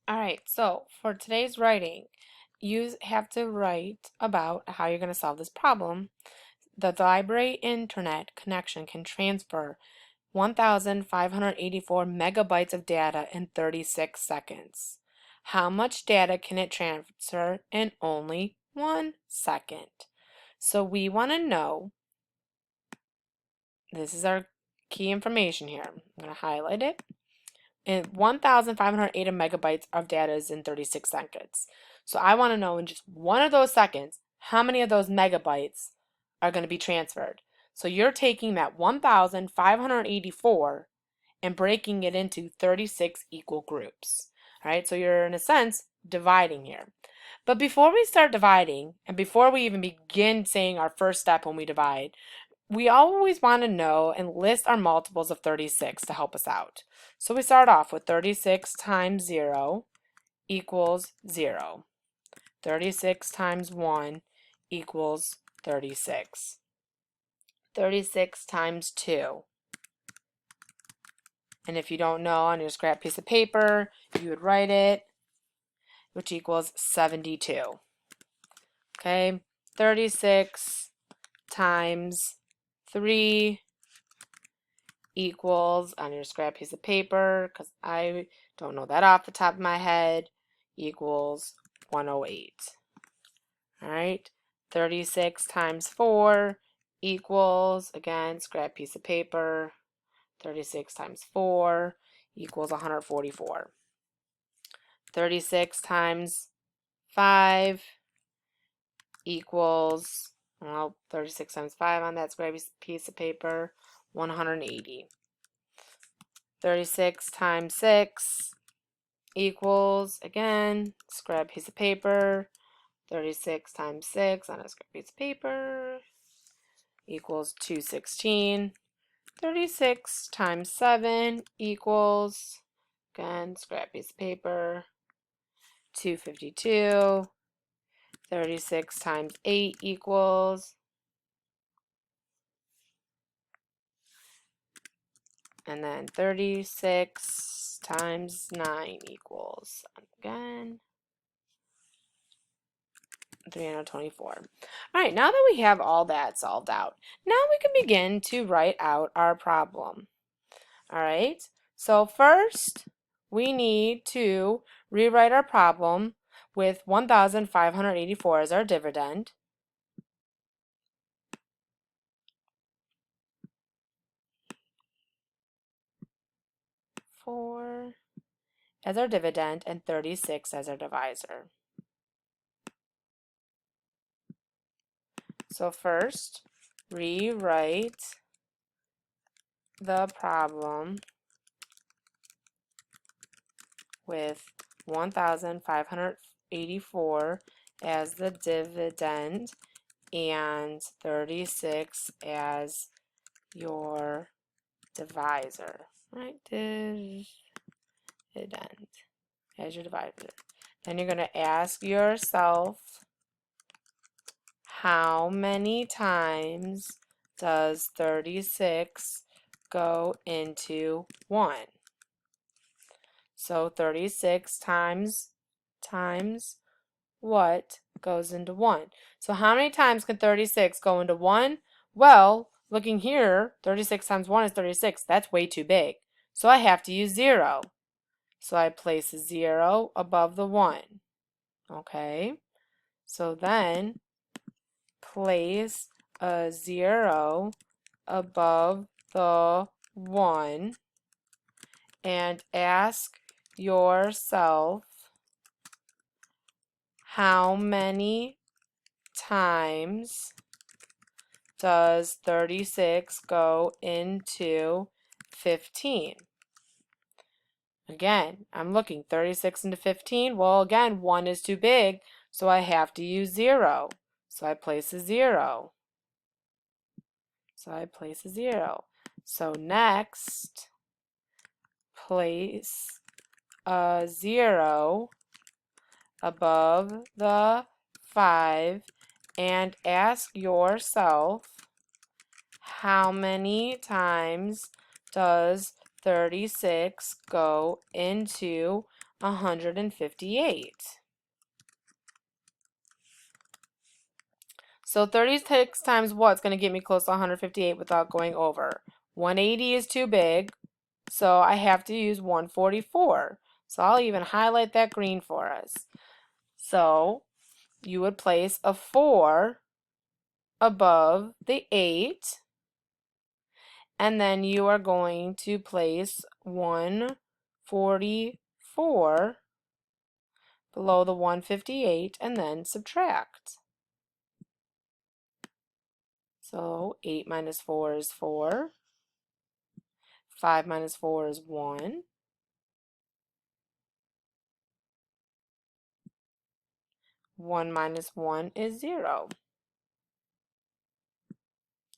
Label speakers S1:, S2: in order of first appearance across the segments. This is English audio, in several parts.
S1: All right, so for today's writing, you have to write about how you're going to solve this problem. The library internet connection can transfer 1,584 megabytes of data in 36 seconds. How much data can it transfer in only 1 second? So we want to know, this is our key information here. I'm going to highlight it. And 1,580 megabytes of data is in 36 seconds. So I want to know in just one of those seconds, how many of those megabytes are going to be transferred. So you're taking that 1,584 and breaking it into 36 equal groups. All right, so you're in a sense dividing here. But before we start dividing, and before we even begin saying our first step when we divide, we always want to know and list our multiples of 36 to help us out. So we start off with 36 times 0 equals 0. 36 times 1 equals 36. 36 times 2. And if you don't know, on your scrap piece of paper, you would write it, which equals 72. Okay, 36 times 3 equals, on your scrap piece of paper, because I don't know that off the top of my head, equals 108. All right, 36 times 4 equals, again, scrap piece of paper, 36 times 4 equals 144. 36 times 5 equals, well, 36 times 5 on that scrap piece of paper, 180. 36 times 6 equals, again, scrap piece of paper, 36 times 6 on a scrap piece of paper equals 216. 36 times 7 equals, again, scrap piece of paper, 252. 36 times 8 equals, and then 36 times 9 equals, again, 324. All right, now that we have all that solved out, now we can begin to write out our problem. All right, so first we need to rewrite our problem with 1,584 as our dividend. Four as our dividend and 36 as our divisor. So first, rewrite the problem with 1,584 as the dividend and 36 as your divisor, right? Dividend as your divisor. Then you're going to ask yourself, how many times does 36 go into 1? So 36 times what goes into 1? So how many times can 36 go into 1? Well, looking here, 36 times 1 is 36. That's way too big. So I have to use 0. So I place a 0 above the 1. Okay? So then place a 0 above the 1 and ask yourself, how many times does 36 go into 15? Again, I'm looking 36 into 15. Well, again, 1 is too big, so I have to use 0. So I place a 0. So next, place a 0 above the 5 and ask yourself, how many times does 36 go into 158. So 36 times what's going to get me close to 158 without going over? 180 is too big, so I have to use 144. So I'll even highlight that green for us. So you would place a 4 above the 8, and then you are going to place 144 below the 158 and then subtract. So 8 minus 4 is 4. 5 minus 4 is 1. 1 minus 1 is 0.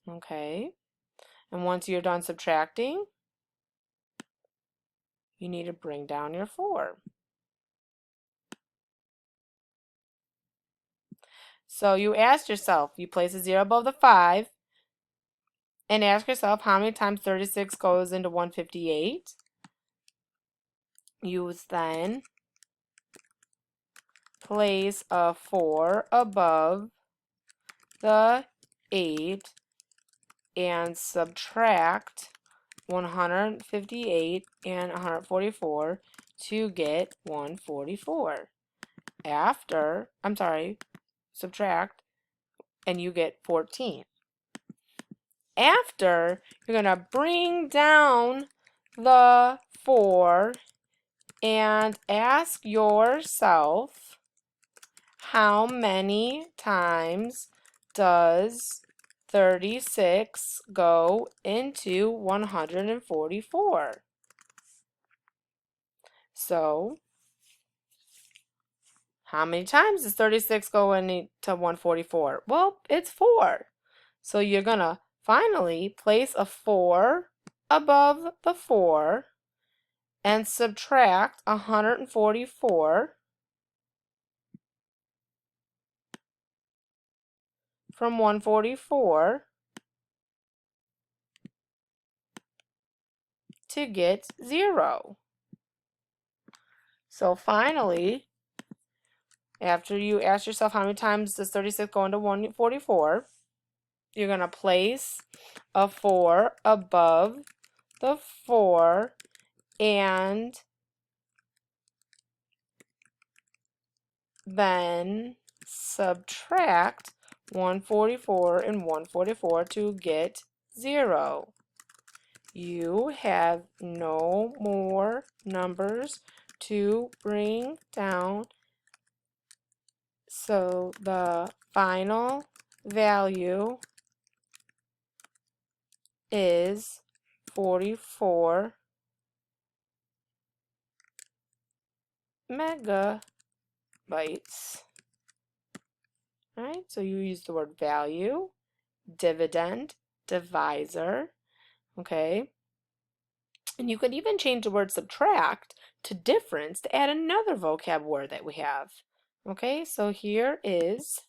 S1: Okay. And once you're done subtracting, you need to bring down your 4. So you ask yourself, you place a 0 above the 5, and ask yourself how many times 36 goes into 158. You then place a 4 above the 8 and subtract 158 and 144 to get 144. Subtract, and you get 14. After, you're going to bring down the 4 and ask yourself, how many times does 36 go into 144? So, how many times does 36 go into 144? Well, it's 4. So you're going to finally place a 4 above the 4 and subtract 144 from 144 to get 0. So finally, after you ask yourself how many times does 36 go into 144, you're going to place a 4 above the 4 and then subtract 144 and 144 to get 0. You have no more numbers to bring down, so the final value is 44 megabytes. Right? So you use the word value, dividend, divisor, okay? And you could even change the word subtract to difference to add another vocab word that we have. Okay, so here is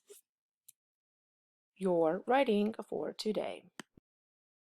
S1: your writing for today.